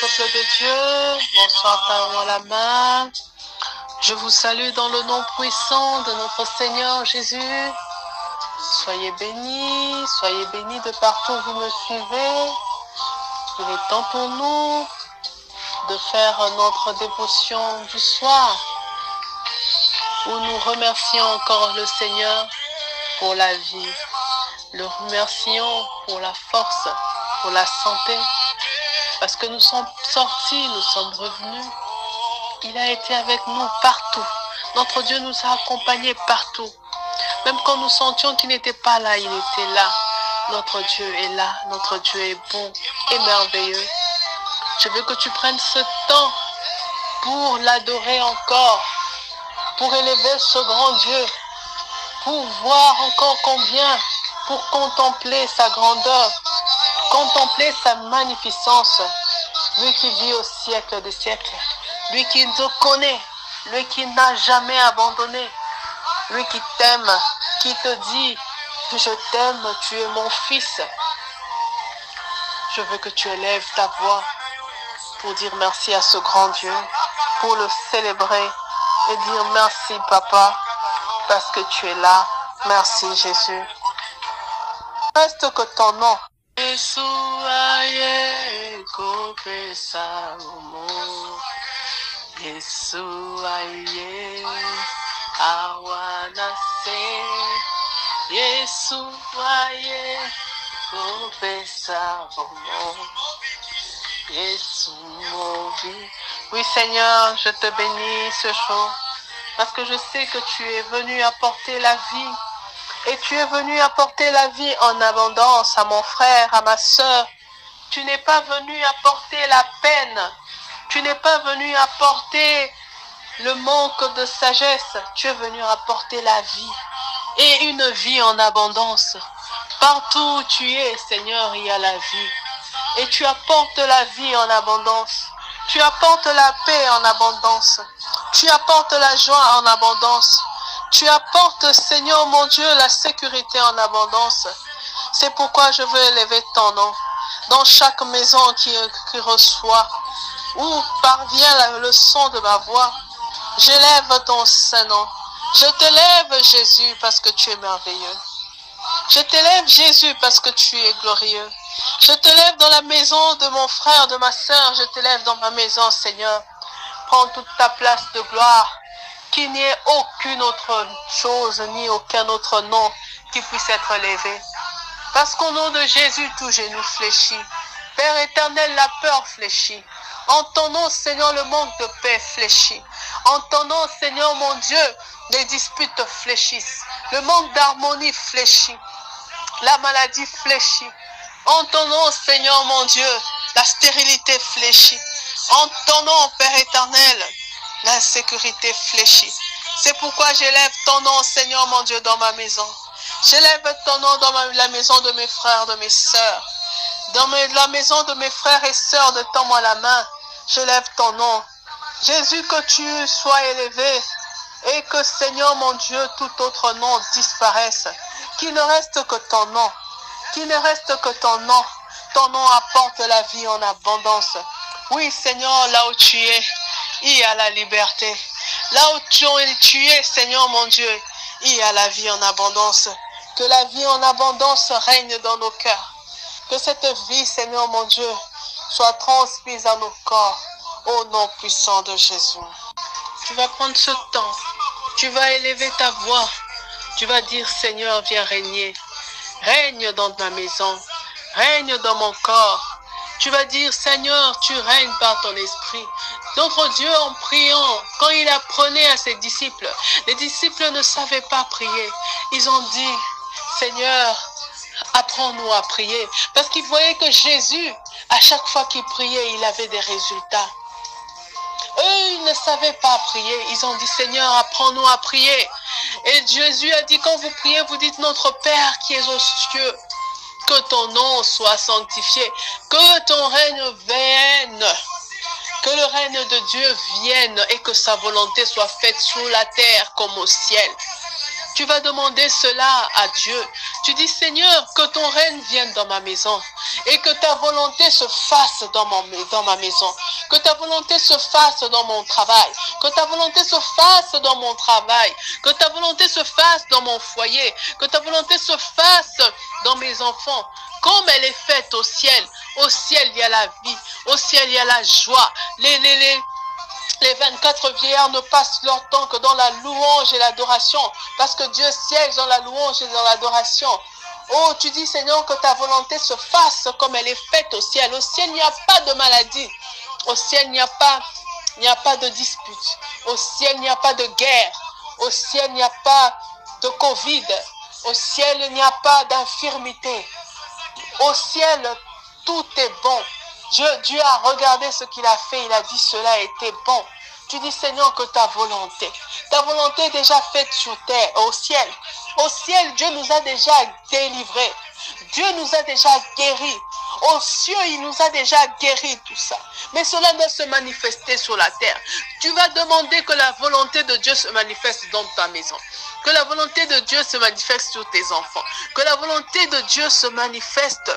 peuple de Dieu, bonsoir, tends-moi la main. Je vous salue dans le nom puissant de notre Seigneur Jésus. Soyez bénis de partout où vous me suivez. Il est temps pour nous de faire notre dévotion du soir, où nous remercions encore le Seigneur pour la vie. Le remercions pour la force, pour la santé, parce que nous sommes sortis, nous sommes revenus. Il a été avec nous partout. Notre Dieu nous a accompagnés partout. Même quand nous sentions qu'il n'était pas là, il était là. Notre Dieu est là. Notre Dieu est bon et merveilleux. Je veux que tu prennes ce temps pour l'adorer encore, pour élever ce grand Dieu, pour voir encore combien, pour contempler sa grandeur, contempler sa magnificence. Lui qui vit au siècle des siècles, lui qui nous connaît, lui qui n'a jamais abandonné, lui qui t'aime, qui te dit, je t'aime, tu es mon fils. Je veux que tu élèves ta voix pour dire merci à ce grand Dieu, pour le célébrer et dire merci papa, parce que tu es là. Merci Jésus. Reste que ton nom. Oui Seigneur, je te bénis ce jour, parce que je sais que tu es venu apporter la vie. Et tu es venu apporter la vie en abondance à mon frère, à ma sœur. Tu n'es pas venu apporter la peine. Tu n'es pas venu apporter le manque de sagesse. Tu es venu apporter la vie. Et une vie en abondance. Partout où tu es, Seigneur, il y a la vie. Et tu apportes la vie en abondance. Tu apportes la paix en abondance. Tu apportes la joie en abondance. Tu apportes, Seigneur mon Dieu, la sécurité en abondance. C'est pourquoi je veux élever ton nom dans chaque maison qui reçoit, où parvient le son de ma voix. J'élève ton Saint-Nom. Je t'élève, Jésus, parce que tu es merveilleux. Je t'élève, Jésus, parce que tu es glorieux. Je t'élève dans la maison de mon frère, de ma sœur. Je t'élève dans ma maison, Seigneur. Prends toute ta place de gloire. Qu'il n'y ait aucune autre chose, ni aucun autre nom qui puisse être élevé. Parce qu'au nom de Jésus, tout genou fléchit. Père éternel, la peur fléchit. En ton nom, Seigneur, le manque de paix fléchit. En ton nom, Seigneur, mon Dieu, les disputes fléchissent. Le manque d'harmonie fléchit. La maladie fléchit. En ton nom, Seigneur, mon Dieu, la stérilité fléchit. En ton nom, Père éternel, l'insécurité fléchit. C'est pourquoi j'élève ton nom, Seigneur mon Dieu, dans ma maison. J'élève ton nom dans la maison de mes frères, de mes sœurs. Dans la maison de mes frères et sœurs, de tends-moi la main. J'élève ton nom. Jésus, que tu sois élevé et que, Seigneur mon Dieu, tout autre nom disparaisse. Qu'il ne reste que ton nom. Qu'il ne reste que ton nom. Ton nom apporte la vie en abondance. Oui, Seigneur, là où tu es, il y a la liberté. Là où tu es, Seigneur mon Dieu, il y a la vie en abondance. Que la vie en abondance règne dans nos cœurs. Que cette vie, Seigneur mon Dieu, soit transmise à nos corps. Au nom puissant de Jésus. Tu vas prendre ce temps. Tu vas élever ta voix. Tu vas dire, Seigneur, viens régner. Règne dans ma maison. Règne dans mon corps. Tu vas dire, Seigneur, tu règnes par ton esprit. Notre Dieu, en priant, quand il apprenait à ses disciples, les disciples ne savaient pas prier. Ils ont dit, Seigneur, apprends-nous à prier. Parce qu'ils voyaient que Jésus, à chaque fois qu'il priait, il avait des résultats. Eux, ils ne savaient pas prier. Ils ont dit, Seigneur, apprends-nous à prier. Et Jésus a dit, quand vous priez, vous dites, notre Père qui est aux cieux, que ton nom soit sanctifié, que ton règne vienne, que le règne de Dieu vienne et que sa volonté soit faite sur la terre comme au ciel. Tu vas demander cela à Dieu. Tu dis, Seigneur, que ton règne vienne dans ma maison et que ta volonté se fasse dans ma maison. Que ta volonté se fasse dans mon travail. Que ta volonté se fasse dans mon travail. Que ta volonté se fasse dans mon foyer. Que ta volonté se fasse dans mes enfants. Comme elle est faite au ciel. Au ciel, il y a la vie. Au ciel, il y a la joie. Les 24 vieillards ne passent leur temps que dans la louange et l'adoration, parce que Dieu siège dans la louange et dans l'adoration. Oh, tu dis, Seigneur, que ta volonté se fasse comme elle est faite au ciel. Au ciel, il n'y a pas de maladie. Au ciel, il n'y a pas de dispute. Au ciel, il n'y a pas de guerre. Au ciel, il n'y a pas de Covid. Au ciel, il n'y a pas d'infirmité. Au ciel, tout est bon. Dieu a regardé ce qu'il a fait, il a dit cela était bon. Tu dis, Seigneur, que ta volonté est déjà faite sur terre, au ciel. Au ciel, Dieu nous a déjà délivrés. Dieu nous a déjà guéris. Aux cieux, il nous a déjà guéri tout ça. Mais cela doit se manifester sur la terre. Tu vas demander que la volonté de Dieu se manifeste dans ta maison. Que la volonté de Dieu se manifeste sur tes enfants. Que la volonté de Dieu se manifeste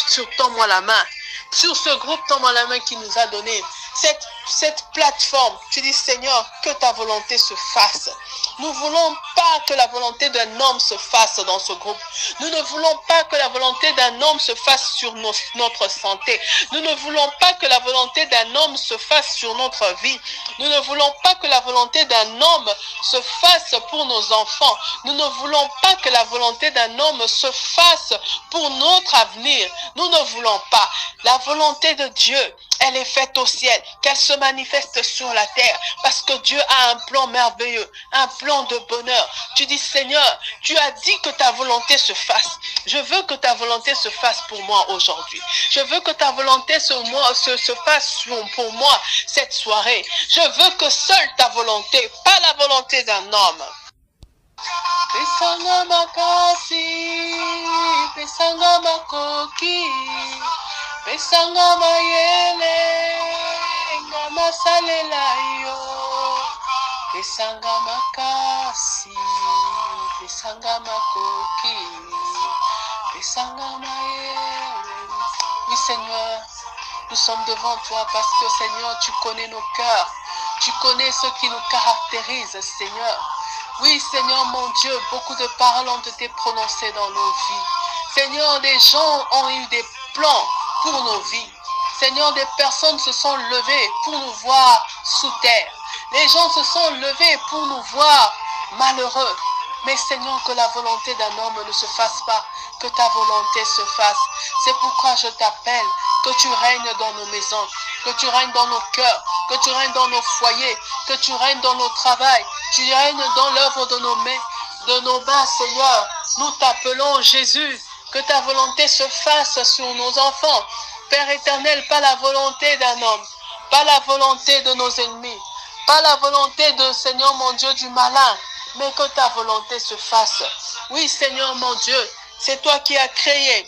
sur Tends-moi la main. Sur ce groupe Tends-moi la main qui nous a donné cette plateforme. Tu dis, Seigneur, que ta volonté se fasse. Nous ne voulons pas que la volonté d'un homme se fasse dans ce groupe. Nous ne voulons pas que la volonté d'un homme se fasse sur notre santé. Nous ne voulons pas que la volonté d'un homme se fasse sur notre vie. Nous ne voulons pas que la volonté d'un homme se fasse pour nos enfants. Nous ne voulons pas que la volonté d'un homme se fasse pour notre avenir. Nous ne voulons pas. La volonté de Dieu, elle est faite au ciel, qu'elle se manifeste sur la terre, parce que Dieu a un plan merveilleux, un plan de bonheur. Tu dis, Seigneur, tu as dit que ta volonté se fasse. Je veux que ta volonté se fasse pour moi aujourd'hui. Je veux que ta volonté se fasse pour moi cette soirée. Je veux que seule ta volonté, pas la volonté d'un homme. Pesanga makasi, pesanga makoki, pesanga mayele, ngama salela yo. Pesanga makasi, pesanga makoki, pesanga mayele. Oui, Seigneur, nous sommes devant toi parce que, Seigneur, tu connais nos cœurs. Tu connais ce qui nous caractérise, Seigneur. Oui, Seigneur, mon Dieu, beaucoup de paroles ont été prononcées dans nos vies. Seigneur, des gens ont eu des plans pour nos vies. Seigneur, des personnes se sont levées pour nous voir sous terre. Les gens se sont levés pour nous voir malheureux. Mais Seigneur, que la volonté d'un homme ne se fasse pas, que ta volonté se fasse. C'est pourquoi je t'appelle, que tu règnes dans nos maisons, que tu règnes dans nos cœurs, que tu règnes dans nos foyers, que tu règnes dans nos travails, tu règnes dans l'œuvre de nos mains, Seigneur. Nous t'appelons Jésus, que ta volonté se fasse sur nos enfants. Père éternel, pas la volonté d'un homme, pas la volonté de nos ennemis, pas la volonté de, Seigneur mon Dieu, du malin, mais que ta volonté se fasse. Oui, Seigneur mon Dieu, c'est toi qui as créé,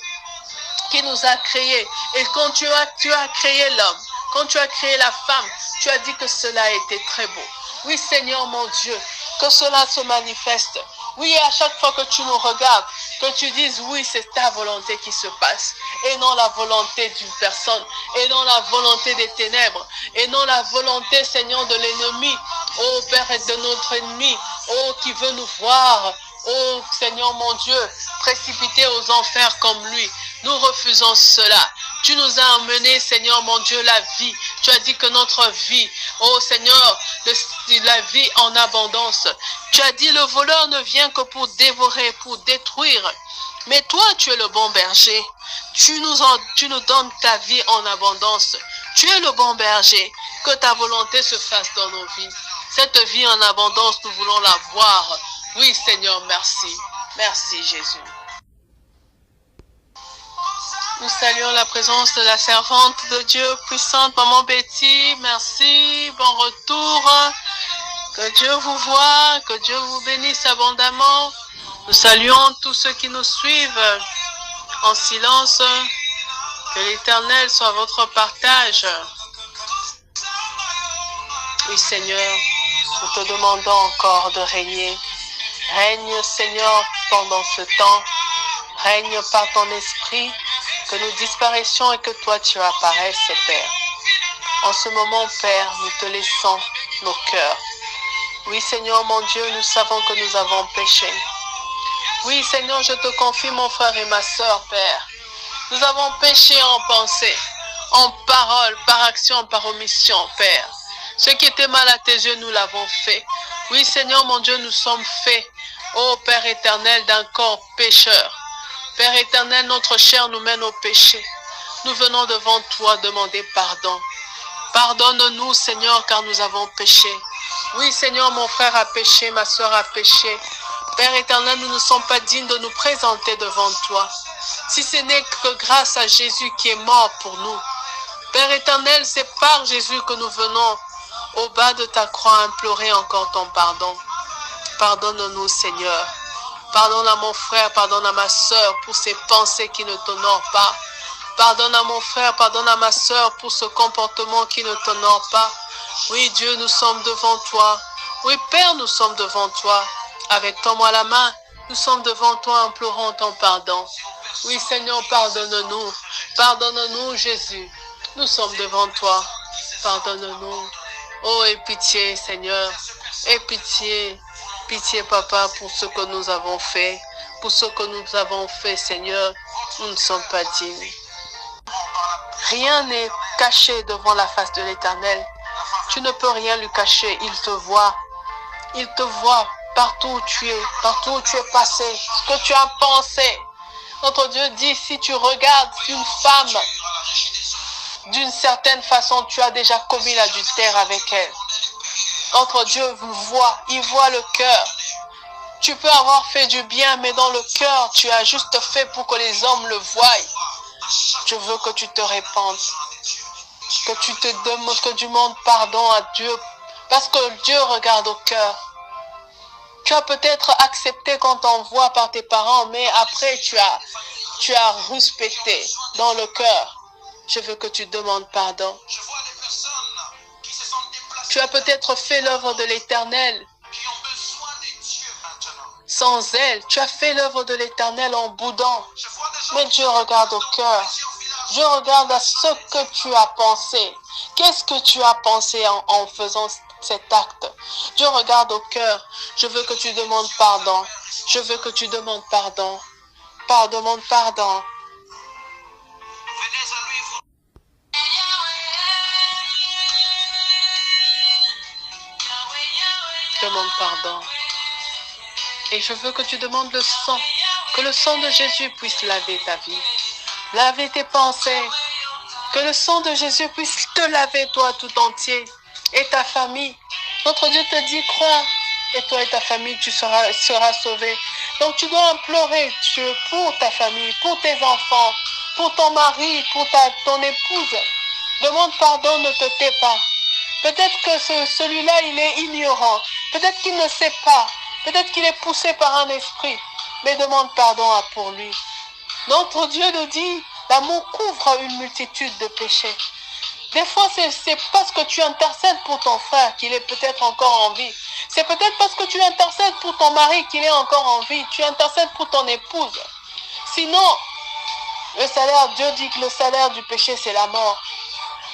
qui nous a créés. Et quand tu as créé l'homme, quand tu as créé la femme, tu as dit que cela était très beau. Oui, Seigneur mon Dieu, que cela se manifeste. Oui, à chaque fois que tu nous regardes, que tu dises, oui, c'est ta volonté qui se passe, et non la volonté d'une personne, et non la volonté des ténèbres, et non la volonté, Seigneur, de l'ennemi, ô Père, et de notre ennemi, ô qui veut nous voir, ô Seigneur mon Dieu, précipité aux enfers comme lui. Nous refusons cela. Tu nous as emmenés, Seigneur mon Dieu, la vie. Tu as dit que notre vie, oh Seigneur, la vie en abondance. Tu as dit le voleur ne vient que pour dévorer, pour détruire. Mais toi, tu es le bon berger. Tu nous donnes ta vie en abondance. Tu es le bon berger. Que ta volonté se fasse dans nos vies. Cette vie en abondance, nous voulons la voir. Oui, Seigneur, merci. Merci, Jésus. Nous saluons la présence de la servante de Dieu puissante, Maman Betty. Merci, bon retour. Que Dieu vous voie, que Dieu vous bénisse abondamment. Nous saluons tous ceux qui nous suivent en silence. Que l'Éternel soit votre partage. Oui, Seigneur, nous te demandons encore de régner. Règne, Seigneur, pendant ce temps. Règne par ton esprit, que nous disparaissions et que toi tu apparaisses, Père. En ce moment, Père, nous te laissons nos cœurs. Oui, Seigneur, mon Dieu, nous savons que nous avons péché. Oui, Seigneur, je te confie mon frère et ma sœur, Père. Nous avons péché en pensée, en parole, par action, par omission, Père. Ce qui était mal à tes yeux, nous l'avons fait. Oui, Seigneur, mon Dieu, nous sommes faits, ô Père éternel, d'un corps pécheur. Père éternel, notre chair nous mène au péché. Nous venons devant toi demander pardon. Pardonne-nous, Seigneur, car nous avons péché. Oui, Seigneur, mon frère a péché, ma soeur a péché. Père éternel, nous ne sommes pas dignes de nous présenter devant toi. Si ce n'est que grâce à Jésus qui est mort pour nous. Père éternel, c'est par Jésus que nous venons au bas de ta croix implorer encore ton pardon. Pardonne-nous, Seigneur. Pardonne à mon frère, pardonne à ma soeur pour ces pensées qui ne t'honorent pas. Pardonne à mon frère, pardonne à ma soeur pour ce comportement qui ne t'honore pas. Oui, Dieu, nous sommes devant toi. Oui, Père, nous sommes devant toi. Avec ton mot à la main, nous sommes devant toi implorant ton pardon. Oui, Seigneur, pardonne-nous. Pardonne-nous, Jésus. Nous sommes devant toi. Pardonne-nous. Oh, aie pitié, Seigneur. Aie pitié. Pitié, Papa, pour ce que nous avons fait. Pour ce que nous avons fait, Seigneur. Nous ne sommes pas dignes. Rien n'est caché devant la face de l'Éternel. Tu ne peux rien lui cacher. Il te voit. Il te voit partout où tu es passé, ce que tu as pensé. Notre Dieu dit, si tu regardes une femme, d'une certaine façon, tu as déjà commis l'adultère avec elle. Notre Dieu vous voit, il voit le cœur. Tu peux avoir fait du bien, mais dans le cœur, tu as juste fait pour que les hommes le voient. Je veux que tu te répandes, que tu te demandes, que tu demandes pardon à Dieu, parce que Dieu regarde au cœur. Tu as peut-être accepté qu'on t'envoie par tes parents, mais après tu as respecté dans le cœur. Je veux que tu demandes pardon. Tu as peut-être fait l'œuvre de l'Éternel sans elle. Tu as fait l'œuvre de l'Éternel en boudant. Mais Dieu regarde au cœur. Dieu regarde à ce que tu as pensé. Qu'est-ce que tu as pensé en faisant cet acte? Dieu regarde au cœur. Je veux que tu demandes pardon. Je veux que tu demandes pardon. Demande pardon. Demande pardon. Et je veux que tu demandes le sang. Que le sang de Jésus puisse laver ta vie. Laver tes pensées. Que le sang de Jésus puisse te laver toi tout entier. Et ta famille. Notre Dieu te dit, crois. Et toi et ta famille, tu seras sauvé. Donc tu dois implorer Dieu pour ta famille, pour tes enfants, pour ton mari, pour ton épouse. Demande pardon, ne te tais pas. Peut-être que celui-là, il est ignorant. Peut-être qu'il ne sait pas. Peut-être qu'il est poussé par un esprit. Mais demande pardon pour lui. Notre Dieu nous dit, l'amour couvre une multitude de péchés. Des fois, c'est parce que tu intercèdes pour ton frère qu'il est peut-être encore en vie. C'est peut-être parce que tu intercèdes pour ton mari qu'il est encore en vie. Tu intercèdes pour ton épouse. Sinon, Dieu dit que le salaire du péché, c'est la mort.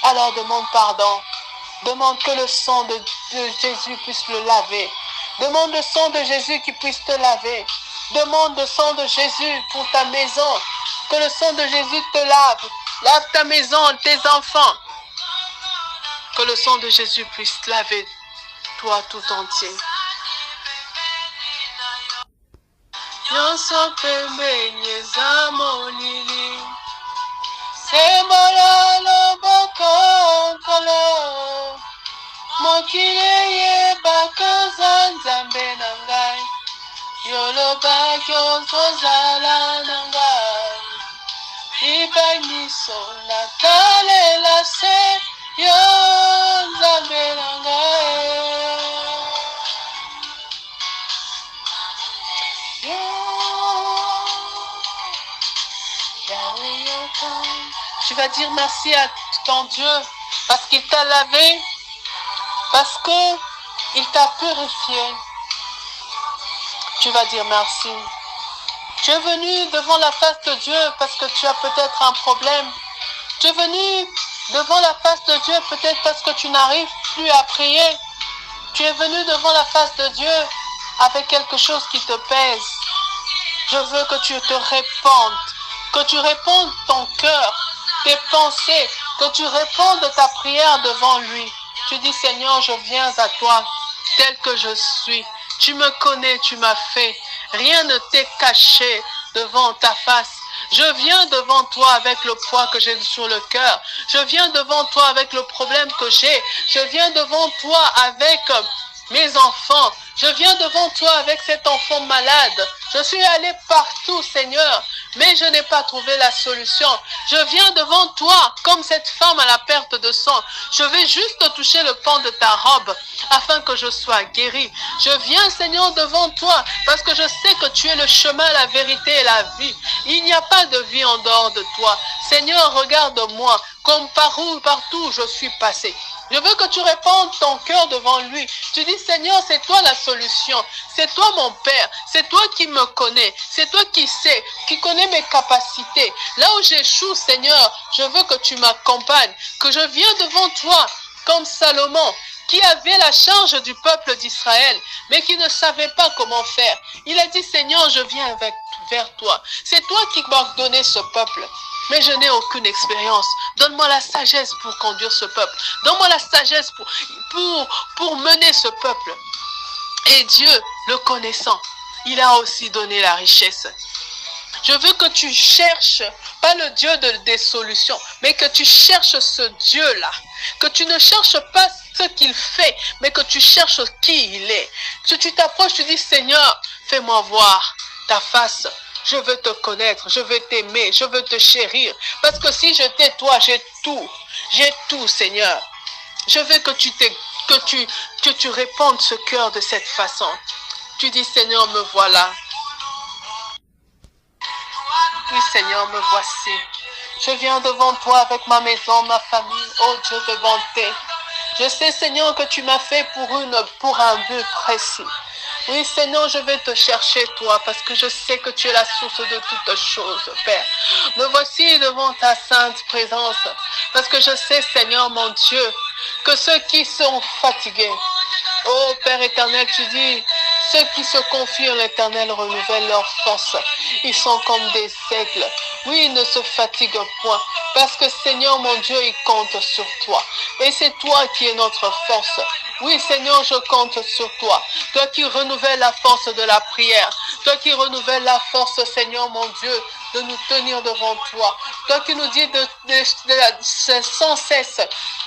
Alors demande pardon. Demande que le sang de Jésus puisse le laver. Demande le sang de Jésus qui puisse te laver. Demande le sang de Jésus pour ta maison. Que le sang de Jésus te lave. Lave ta maison, tes enfants. Que le sang de Jésus puisse laver toi tout entier. Nyonso pembeni za molili, sebola loboko nkolo, mokili yebaka za Nzambe na ngai, yoloba kyonso zala na ngai, ipai miso natalela se, yo Nzambe na ngai. Tu vas dire merci à ton Dieu parce qu'il t'a lavé, parce qu'il t'a purifié. Tu vas dire merci. Tu es venu devant la face de Dieu parce que tu as peut-être un problème. Tu es venu devant la face de Dieu peut-être parce que tu n'arrives plus à prier. Tu es venu devant la face de Dieu avec quelque chose qui te pèse. Je veux que tu te répandes, que tu répondes ton cœur, tes pensées, que tu répondes ta prière devant lui. Tu dis, Seigneur, je viens à toi tel que je suis. Tu me connais, tu m'as fait. Rien ne t'est caché devant ta face. Je viens devant toi avec le poids que j'ai sur le cœur. Je viens devant toi avec le problème que j'ai. Je viens devant toi avec mes enfants. Je viens devant toi avec cet enfant malade. Je suis allé partout, Seigneur, mais je n'ai pas trouvé la solution. Je viens devant toi comme cette femme à la perte de sang. Je vais juste toucher le pan de ta robe afin que je sois guéri. Je viens, Seigneur, devant toi parce que je sais que tu es le chemin, la vérité et la vie. Il n'y a pas de vie en dehors de toi. Seigneur, regarde-moi comme partout je suis passé. Je veux que tu répandes ton cœur devant lui. Tu dis, Seigneur, c'est toi la solution. C'est toi mon Père. C'est toi qui me connais. C'est toi qui sais, qui connais mes capacités. Là où j'échoue, Seigneur, je veux que tu m'accompagnes. Que je viens devant toi comme Salomon, qui avait la charge du peuple d'Israël, mais qui ne savait pas comment faire. Il a dit, Seigneur, je viens vers toi. C'est toi qui m'as donné ce peuple. Mais je n'ai aucune expérience. Donne-moi la sagesse pour conduire ce peuple. Donne-moi la sagesse pour mener ce peuple. Et Dieu, le connaissant, il a aussi donné la richesse. Je veux que tu cherches, pas le Dieu des solutions, mais que tu cherches ce Dieu-là. Que tu ne cherches pas ce qu'il fait, mais que tu cherches qui il est. Que tu t'approches, tu dis, Seigneur, fais-moi voir ta face. Je veux te connaître, je veux t'aimer, je veux te chérir. Parce que si je t'ai toi, j'ai tout. J'ai tout, Seigneur. Je veux que tu répandes ce cœur de cette façon. Tu dis, Seigneur, me voilà. Oui, Seigneur, me voici. Je viens devant toi avec ma maison, ma famille. Oh Dieu de bonté. Je sais, Seigneur, que tu m'as fait pour un but précis. Oui, Seigneur, je vais te chercher, toi, parce que je sais que tu es la source de toutes choses, Père. Me voici devant ta sainte présence, parce que je sais, Seigneur, mon Dieu, que ceux qui sont fatigués, oh Père éternel, tu dis, ceux qui se confient en l'Éternel renouvellent leur force. Ils sont comme des aigles. Oui, ils ne se fatiguent point. Parce que Seigneur mon Dieu, il compte sur toi. Et c'est toi qui es notre force. Oui, Seigneur, je compte sur toi. Toi qui renouvelles la force de la prière. Toi qui renouvelles la force, Seigneur mon Dieu, de nous tenir devant toi. Toi qui nous dis sans cesse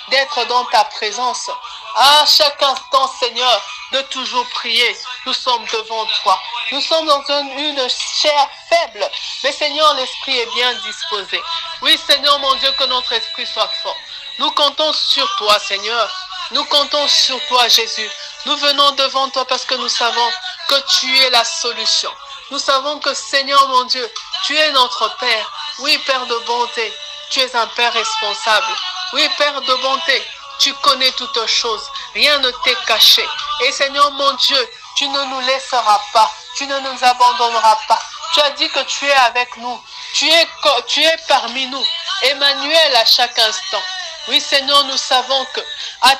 d'être dans ta présence. À chaque instant, Seigneur, de toujours prier. Nous sommes devant toi. Nous sommes dans une chair faible. Mais Seigneur, l'esprit est bien disposé. Oui, Seigneur, mon Dieu, que notre esprit soit fort. Nous comptons sur toi, Seigneur. Nous comptons sur toi, Jésus. Nous venons devant toi parce que nous savons que tu es la solution. Nous savons que, Seigneur, mon Dieu, tu es notre Père. Oui, Père de bonté. Tu es un Père responsable. Oui, Père de bonté. Tu connais toutes choses. Rien ne t'est caché. Et Seigneur mon Dieu, tu ne nous laisseras pas. Tu ne nous abandonneras pas. Tu as dit que tu es avec nous. Tu es parmi nous. Emmanuel à chaque instant. Oui, Seigneur, nous savons que à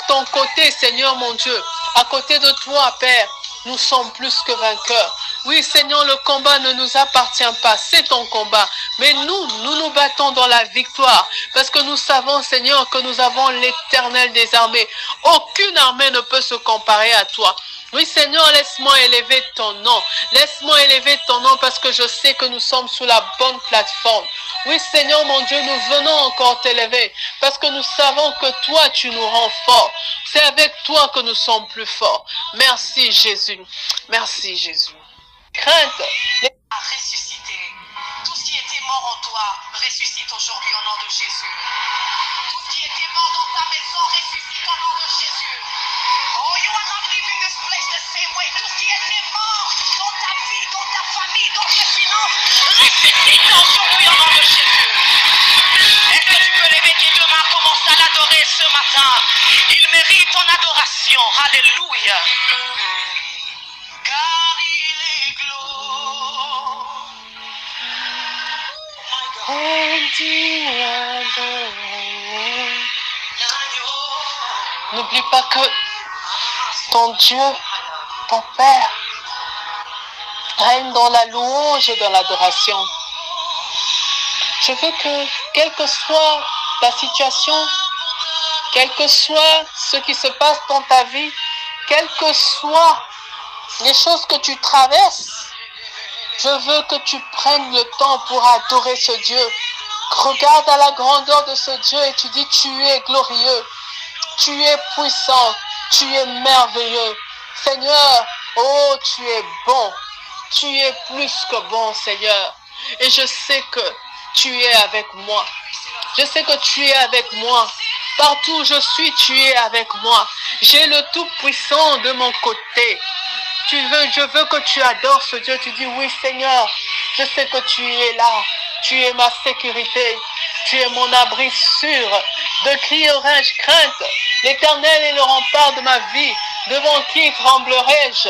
ton côté, Seigneur mon Dieu, à côté de toi, Père, nous sommes plus que vainqueurs. Oui, Seigneur, le combat ne nous appartient pas, c'est ton combat. Mais nous nous battons dans la victoire. Parce que nous savons, Seigneur, que nous avons l'Éternel des armées. Aucune armée ne peut se comparer à toi. Oui, Seigneur, laisse-moi élever ton nom. Laisse-moi élever ton nom parce que je sais que nous sommes sous la bonne plateforme. Oui, Seigneur, mon Dieu, nous venons encore t'élever parce que nous savons que toi, tu nous rends forts. C'est avec toi que nous sommes plus forts. Merci, Jésus. Merci, Jésus. Crainte. À ressusciter. Tout ce qui était mort en toi ressuscite aujourd'hui au nom de Jésus. Tout ce qui était mort dans ta maison ressuscite au nom de Jésus. Oh, you are not leaving this place the same way. Tout ce qui était mort dans ta vie, dans ta famille, dans tes finances, ressuscite aujourd'hui au nom de Jésus. Est-ce que tu peux lever tes deux mains, commence à l'adorer ce matin? Il mérite ton adoration. Alléluia. Car il N'oublie pas que ton Dieu, ton Père, règne dans la louange et dans l'adoration. Je veux que, quelle que soit ta situation, quel que soit ce qui se passe dans ta vie, quelles que soient les choses que tu traverses, je veux que tu prennes le temps pour adorer ce Dieu. Regarde à la grandeur de ce Dieu et tu dis, tu es glorieux, tu es puissant, tu es merveilleux. Seigneur, oh, tu es bon, tu es plus que bon, Seigneur. Et je sais que tu es avec moi. Je sais que tu es avec moi. Partout où je suis, tu es avec moi. J'ai le Tout-Puissant de mon côté. Je veux que tu adores ce Dieu. Tu dis, oui Seigneur, je sais que tu es là. Tu es ma sécurité. Tu es mon abri sûr. De qui aurais-je crainte? L'Éternel est le rempart de ma vie. Devant qui tremblerai-je?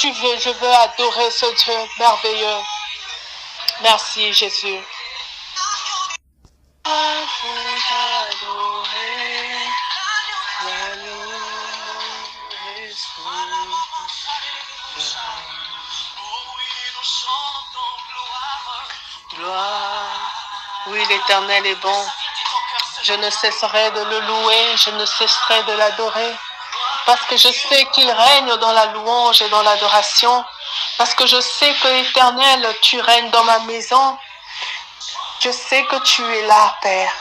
Je veux adorer ce Dieu merveilleux. Merci Jésus. Gloire. Oui, l'Éternel est bon. Je ne cesserai de le louer, je ne cesserai de l'adorer. Parce que je sais qu'il règne dans la louange et dans l'adoration. Parce que je sais que l'Éternel, tu règnes dans ma maison. Je sais que tu es là, Père.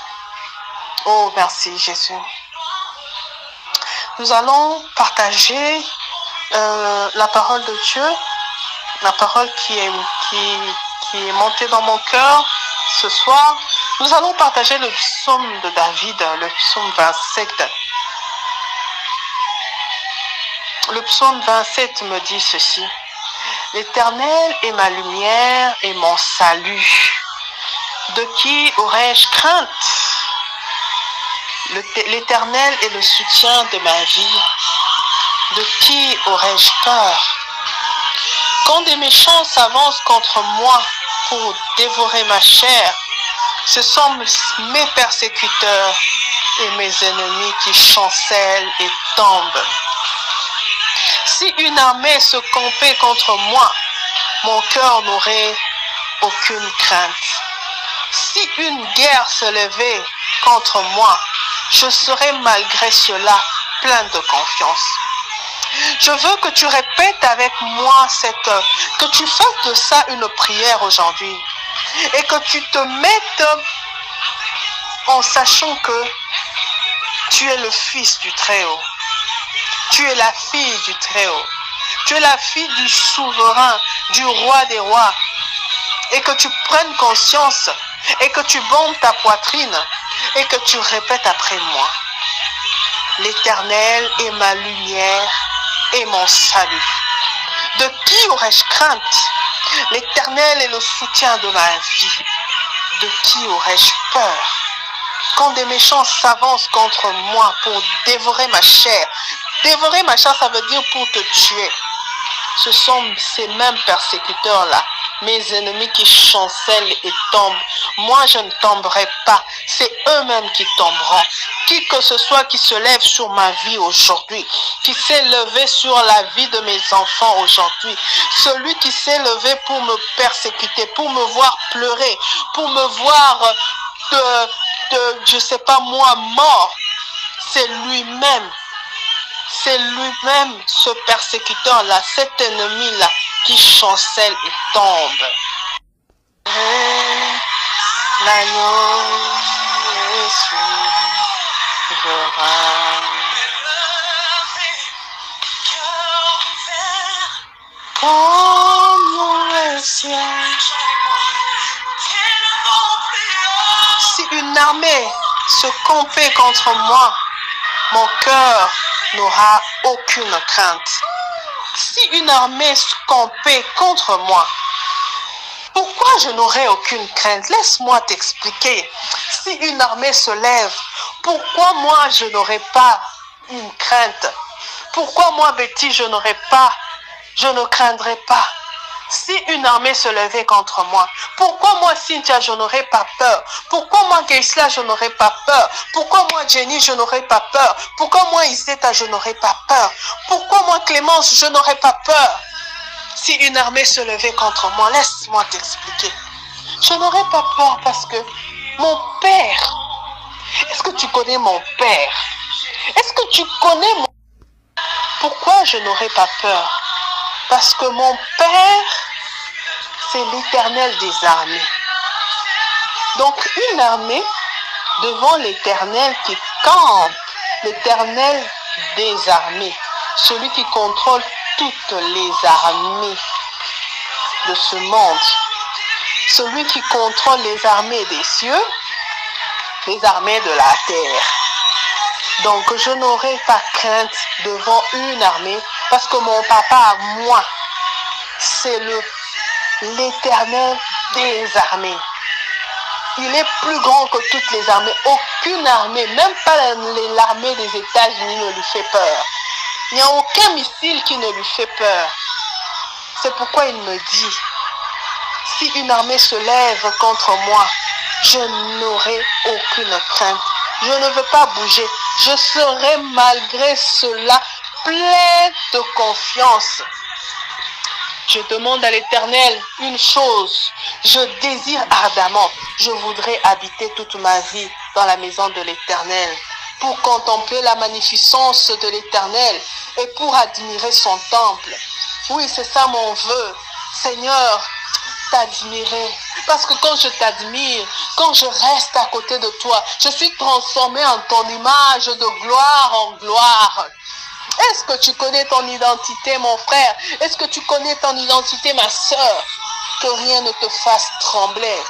Oh, merci Jésus. Nous allons partager la parole de Dieu, la parole qui est montée dans mon cœur ce soir. Nous allons partager le psaume de David, le psaume 27. Le psaume 27 me dit ceci. L'Éternel est ma lumière et mon salut. De qui aurais-je crainte? L'Éternel est le soutien de ma vie. De qui aurais-je peur? Quand des méchants s'avancent contre moi pour dévorer ma chair, ce sont mes persécuteurs et mes ennemis qui chancellent et tombent. Si une armée se campait contre moi, mon cœur n'aurait aucune crainte. Si une guerre se levait contre moi, je serais malgré cela plein de confiance. Je veux que tu répètes avec moi que tu fasses de ça une prière aujourd'hui et que tu te mettes en sachant que tu es le fils du Très-Haut. Tu es la fille du Très-Haut. Tu es la fille du souverain, du roi des rois. Et que tu prennes conscience et que tu bandes ta poitrine et que tu répètes après moi. L'Éternel est ma lumière et mon salut. De qui aurais-je crainte? L'Éternel est le soutien de ma vie. De qui aurais-je peur? Quand des méchants s'avancent contre moi pour dévorer ma chair. Dévorer ma chair, ça veut dire pour te tuer. Ce sont ces mêmes persécuteurs-là, mes ennemis qui chancellent et tombent. Moi, je ne tomberai pas. C'est eux-mêmes qui tomberont. Qui que ce soit qui se lève sur ma vie aujourd'hui, qui s'est levé sur la vie de mes enfants aujourd'hui, celui qui s'est levé pour me persécuter, pour me voir pleurer, pour me voir, je sais pas moi, mort, c'est lui-même. C'est lui-même, ce persécuteur-là, cet ennemi-là, qui chancelle et tombe. L'agneau est souverain. Comme le ciel. Si une armée se campait contre moi, mon cœur n'aura aucune crainte. Si une armée se campait contre moi, pourquoi je n'aurais aucune crainte? Laisse-moi t'expliquer. Si une armée se lève, pourquoi moi je n'aurais pas une crainte? Pourquoi moi, Betty, je ne craindrais pas? Si une armée se levait contre moi, pourquoi moi, Cynthia, je n'aurais pas peur? Pourquoi moi, Geisla, je n'aurais pas peur? Pourquoi moi, Jenny, je n'aurais pas peur? Pourquoi moi, Iseta, je n'aurais pas peur? Pourquoi moi, Clémence, je n'aurais pas peur? Si une armée se levait contre moi, laisse-moi t'expliquer. Je n'aurais pas peur parce que mon Père, est-ce que tu connais mon Père? Est-ce que tu connais mon... Pourquoi je n'aurais pas peur? Parce que mon Père, c'est l'Éternel des armées. Donc une armée devant l'Éternel qui campe, l'Éternel des armées, celui qui contrôle toutes les armées de ce monde, celui qui contrôle les armées des cieux, les armées de la terre. Donc je n'aurai pas crainte devant une armée parce que mon papa à moi, c'est l'Éternel des armées. Il est plus grand que toutes les armées. Aucune armée, même pas l'armée des États-Unis ne lui fait peur. Il n'y a aucun missile qui ne lui fait peur. C'est pourquoi il me dit, si une armée se lève contre moi, je n'aurai aucune crainte. Je ne veux pas bouger. Je serai malgré cela plein de confiance. Je demande à l'Éternel une chose. Je désire ardemment. Je voudrais habiter toute ma vie dans la maison de l'Éternel pour contempler la magnificence de l'Éternel et pour admirer son temple. Oui, c'est ça mon vœu. Seigneur, t'admirer. Parce que quand je t'admire, quand je reste à côté de toi, je suis transformé en ton image de gloire en gloire. Est-ce que tu connais ton identité, mon frère? Est-ce que tu connais ton identité, ma soeur? Que rien ne te fasse trembler.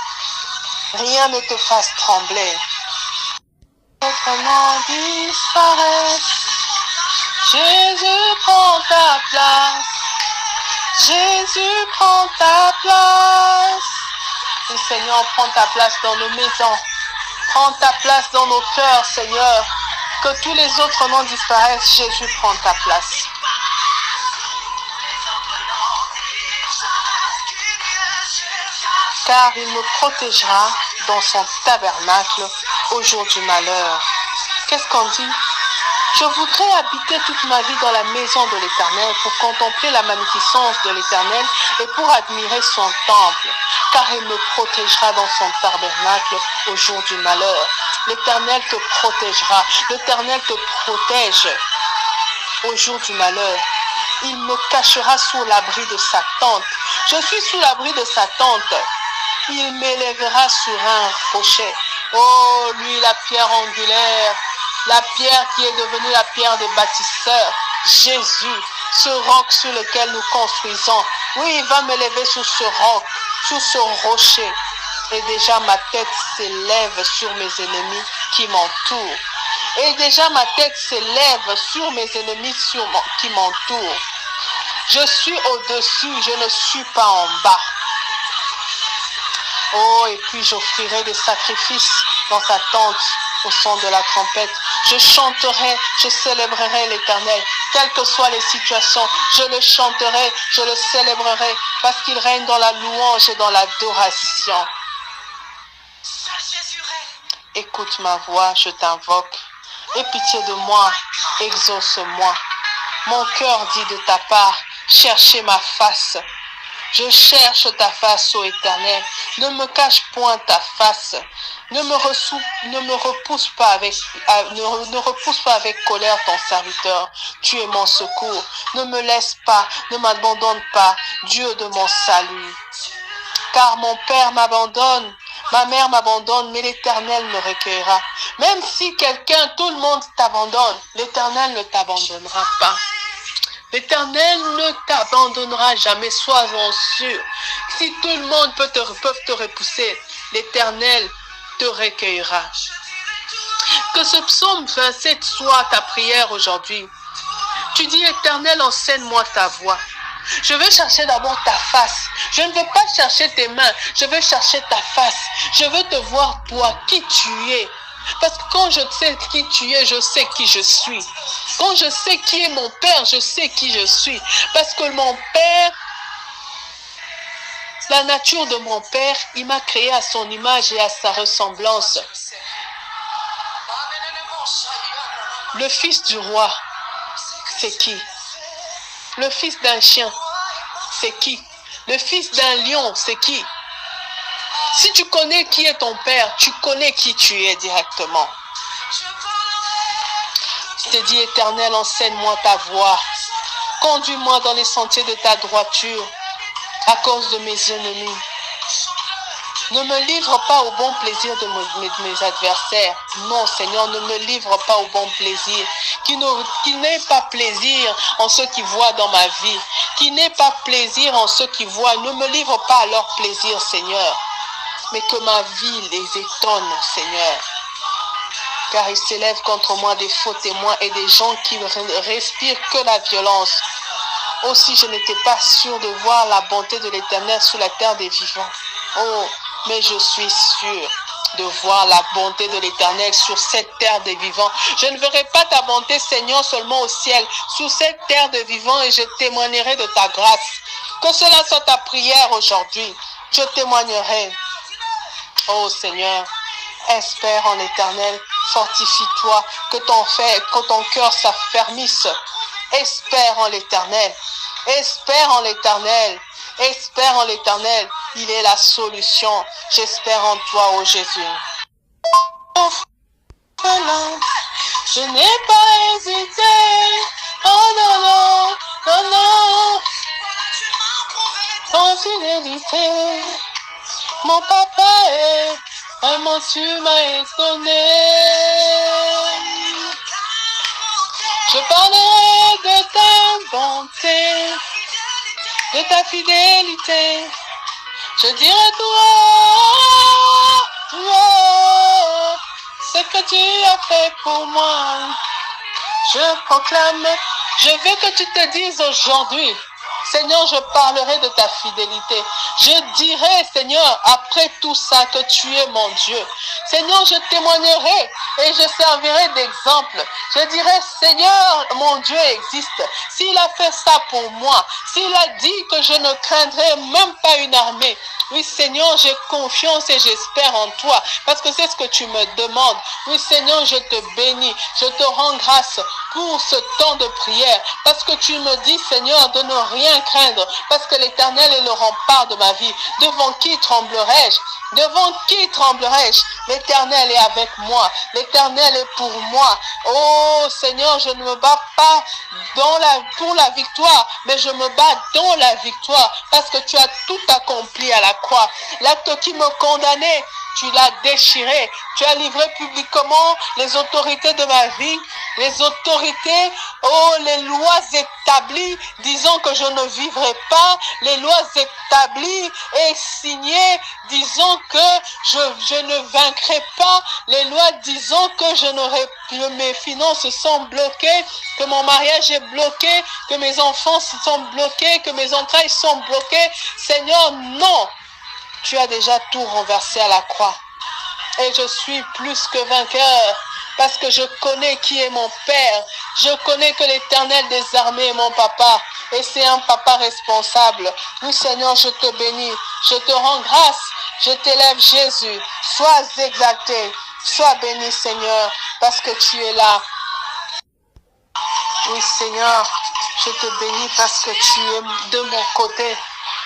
Rien ne te fasse trembler. Notre nom disparaît. Jésus prend ta place. Jésus prend ta place. Oui, Seigneur, prends ta place dans nos maisons. Prends ta place dans nos cœurs, Seigneur. Que tous les autres noms disparaissent. Jésus prend ta place. Car il me protégera dans son tabernacle au jour du malheur. Qu'est-ce qu'on dit? Je voudrais habiter toute ma vie dans la maison de l'Éternel pour contempler la magnificence de l'Éternel et pour admirer son temple, car il me protégera dans son tabernacle au jour du malheur. L'Éternel te protégera, l'Éternel te protège au jour du malheur. Il me cachera sous l'abri de sa tente. Je suis sous l'abri de sa tente. Il m'élèvera sur un rocher. Oh, lui, la pierre angulaire, la pierre qui est devenue la pierre des bâtisseurs, Jésus, ce roc sur lequel nous construisons. Oui, il va m'élever sur ce roc, sur ce rocher. Et déjà ma tête s'élève sur mes ennemis qui m'entourent. Et déjà ma tête s'élève sur mes ennemis qui m'entourent. Je suis au-dessus, je ne suis pas en bas. Oh, et puis j'offrirai des sacrifices dans sa tente au son de la trompette. Je chanterai, je célébrerai l'Éternel. Quelles que soient les situations, je le chanterai, je le célébrerai parce qu'il règne dans la louange et dans l'adoration. Écoute ma voix, je t'invoque. Aie pitié de moi, exauce-moi. Mon cœur dit de ta part, cherchez ma face. Je cherche ta face, ô Éternel. Ne me cache point ta face. Ne me repousse pas avec colère ton serviteur. Tu es mon secours. Ne me laisse pas, ne m'abandonne pas, Dieu de mon salut. Car mon père m'abandonne, ma mère m'abandonne, mais l'Éternel me recueillera. Même si tout le monde t'abandonne, l'Éternel ne t'abandonnera pas. L'Éternel ne t'abandonnera jamais, sois-en sûr. Si tout le monde peut te repousser, l'Éternel te recueillera. Que ce psaume 27 soit ta prière aujourd'hui. Tu dis, Éternel, enseigne-moi ta voix. Je veux chercher d'abord ta face. Je ne veux pas chercher tes mains. Je veux chercher ta face. Je veux te voir toi, qui tu es. Parce que quand je sais qui tu es, je sais qui je suis. Quand je sais qui est mon Père, je sais qui je suis. Parce que mon Père La nature de mon Père, il m'a créé à son image et à sa ressemblance. Le fils du roi, c'est qui? Le fils d'un chien, c'est qui? Le fils d'un lion, c'est qui? Si tu connais qui est ton Père, tu connais qui tu es directement. Je te dis, Éternel, enseigne-moi ta voie. Conduis-moi dans les sentiers de ta droiture à cause de mes ennemis. Ne me livre pas au bon plaisir de mes adversaires. Non, Seigneur, ne me livre pas au bon plaisir. Qu'il n'ait pas plaisir en ceux qui voient dans ma vie. Qu'il n'ait pas plaisir en ceux qui voient. Ne me livre pas à leur plaisir, Seigneur. Mais que ma vie les étonne, Seigneur. Car il s'élève contre moi des faux témoins et des gens qui ne respirent que la violence. Aussi, je n'étais pas sûr de voir la bonté de l'Éternel sur la terre des vivants. Oh, mais je suis sûr de voir la bonté de l'Éternel sur cette terre des vivants. Je ne verrai pas ta bonté, Seigneur, seulement au ciel, sur cette terre des vivants, et je témoignerai de ta grâce. Que cela soit ta prière aujourd'hui. Je témoignerai. Oh Seigneur, espère en l'Éternel, fortifie-toi, que ton cœur s'affermisse. Espère en l'Éternel, espère en l'Éternel, espère en l'Éternel. Il est la solution. J'espère en toi, ô Jésus. Je n'ai pas hésité. Oh non, non, non, non. En fidélité, mon papa est vraiment, tu m'as étonné. Je parlerai de ta bonté, de ta fidélité. Je dirai toi, ce que tu as fait pour moi. Je proclame, je veux que tu te dises aujourd'hui, Seigneur, je parlerai de ta fidélité. Je dirai, Seigneur, après tout ça, que tu es mon Dieu. Seigneur, je témoignerai et je servirai d'exemple. Je dirai, Seigneur, mon Dieu existe. S'il a fait ça pour moi, s'il a dit que je ne craindrai même pas une armée, oui, Seigneur, j'ai confiance et j'espère en toi, parce que c'est ce que tu me demandes. Oui, Seigneur, je te bénis, je te rends grâce pour ce temps de prière, parce que tu me dis, Seigneur, de ne rien craindre, parce que l'Éternel est le rempart de ma vie. Devant qui tremblerai-je? Devant qui tremblerai-je? L'Éternel est avec moi, l'Éternel est pour moi. Oh Seigneur, je ne me bats pas pour la victoire, mais je me bats dans la victoire, parce que tu as tout accompli à la croix. L'acte qui me condamnait, tu l'as déchiré. Tu as livré publiquement les autorités de ma vie, les autorités, oh, les lois établies, disant que je ne vivrai pas, les lois établies et signées, disant que je ne vaincrai pas, les lois disant que mes finances sont bloquées, que mon mariage est bloqué, que mes enfants sont bloqués, que mes entrailles sont bloquées. Seigneur, non! Tu as déjà tout renversé à la croix. Et je suis plus que vainqueur, parce que je connais qui est mon Père. Je connais que l'Éternel des armées est mon papa. Et c'est un papa responsable. Oui, Seigneur, je te bénis. Je te rends grâce. Je t'élève, Jésus. Sois exalté. Sois béni, Seigneur, parce que tu es là. Oui, Seigneur, je te bénis parce que tu es de mon côté.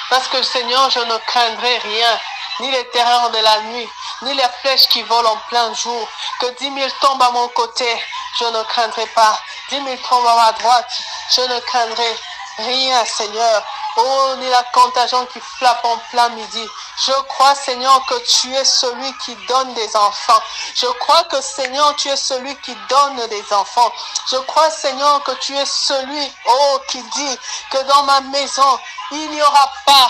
Parce que, Seigneur, je ne craindrai rien, ni les terreurs de la nuit, ni les flèches qui volent en plein jour. Que 10 000 tombent à mon côté, je ne craindrai pas. 10 000 tombent à ma droite, je ne craindrai rien, Seigneur. Oh, ni la contagion qui frappe en plein midi. Je crois, Seigneur, que tu es celui qui donne des enfants. Je crois que, Seigneur, tu es celui qui donne des enfants. Je crois, Seigneur, que tu es celui, oh, qui dit que dans ma maison, il n'y aura pas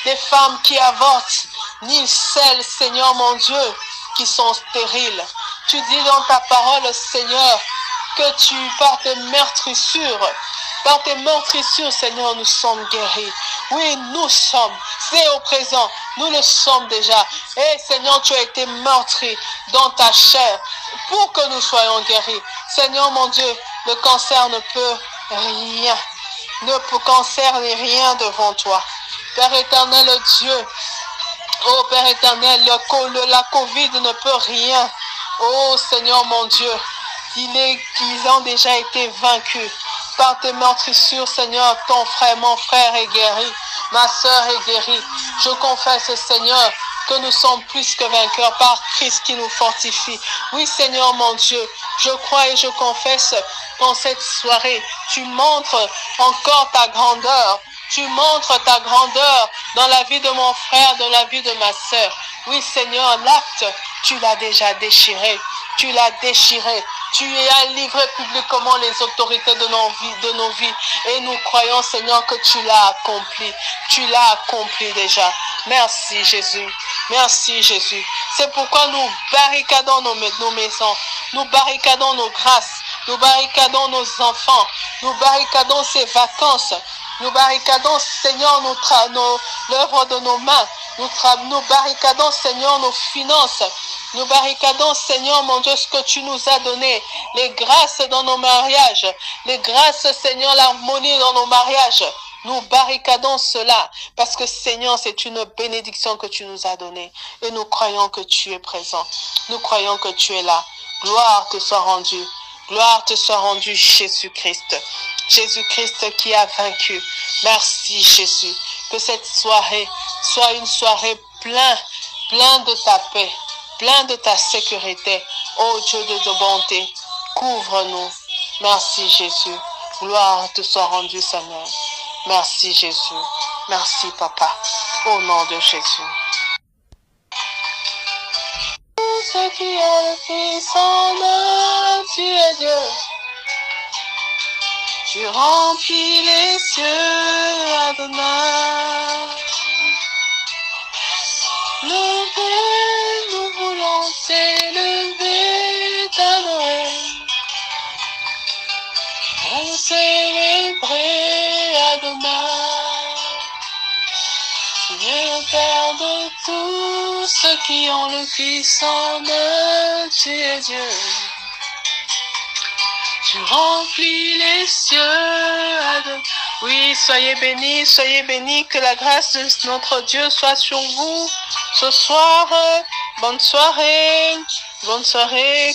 des femmes qui avortent, ni celles, Seigneur, mon Dieu, qui sont stériles. Tu dis dans ta parole, Seigneur, que par tes meurtrissures, Seigneur, nous sommes guéris. Oui, nous sommes. C'est au présent. Nous le sommes déjà. Et Seigneur, tu as été meurtri dans ta chair pour que nous soyons guéris. Seigneur, mon Dieu, le cancer ne peut rien. Ne peut cancer n'est rien devant toi. Père éternel Dieu, oh Père éternel, la Covid ne peut rien. Oh Seigneur mon Dieu, qu'ils ont déjà été vaincus. Par tes meurtrissures, Seigneur, ton frère, mon frère est guéri. Ma sœur est guérie. Je confesse, Seigneur, que nous sommes plus que vainqueurs par Christ qui nous fortifie. Oui, Seigneur mon Dieu, je crois et je confesse qu'en cette soirée, tu montres encore ta grandeur. Tu montres ta grandeur dans la vie de mon frère, dans la vie de ma sœur. Oui, Seigneur, l'acte, tu l'as déjà déchiré. Tu l'as déchiré. Tu as livré publiquement les autorités de nos vies. Et nous croyons, Seigneur, que tu l'as accompli. Tu l'as accompli déjà. Merci, Jésus. Merci, Jésus. C'est pourquoi nous barricadons nos maisons. Nous barricadons nos grâces. Nous barricadons nos enfants. Nous barricadons ces vacances. Nous barricadons, Seigneur, l'œuvre de nos mains. Nous barricadons, Seigneur, nos finances. Nous barricadons, Seigneur, mon Dieu, ce que tu nous as donné. Les grâces dans nos mariages. Les grâces, Seigneur, l'harmonie dans nos mariages. Nous barricadons cela parce que, Seigneur, c'est une bénédiction que tu nous as donnée. Et nous croyons que tu es présent. Nous croyons que tu es là. Gloire te soit rendue. Gloire te soit rendue, Jésus-Christ. Jésus-Christ qui a vaincu. Merci, Jésus. Que cette soirée soit une soirée pleine de ta paix, plein de ta sécurité. Ô Dieu de bonté, couvre-nous. Merci Jésus. Gloire te soit rendue, Seigneur. Merci Jésus. Merci Papa. Au nom de Jésus. Tous ceux qui ont le Fils en eux, tu es Dieu. Tu remplis les cieux, Adonai. Levez, nous voulons t'élever, t'adorer. On célébrer, Adonai. Tu es le Père de tous ceux qui ont le Fils en eux, tu es Dieu. Tu remplis les cieux, Adonai. Oui, soyez bénis, que la grâce de notre Dieu soit sur vous ce soir. Bonne soirée, bonne soirée.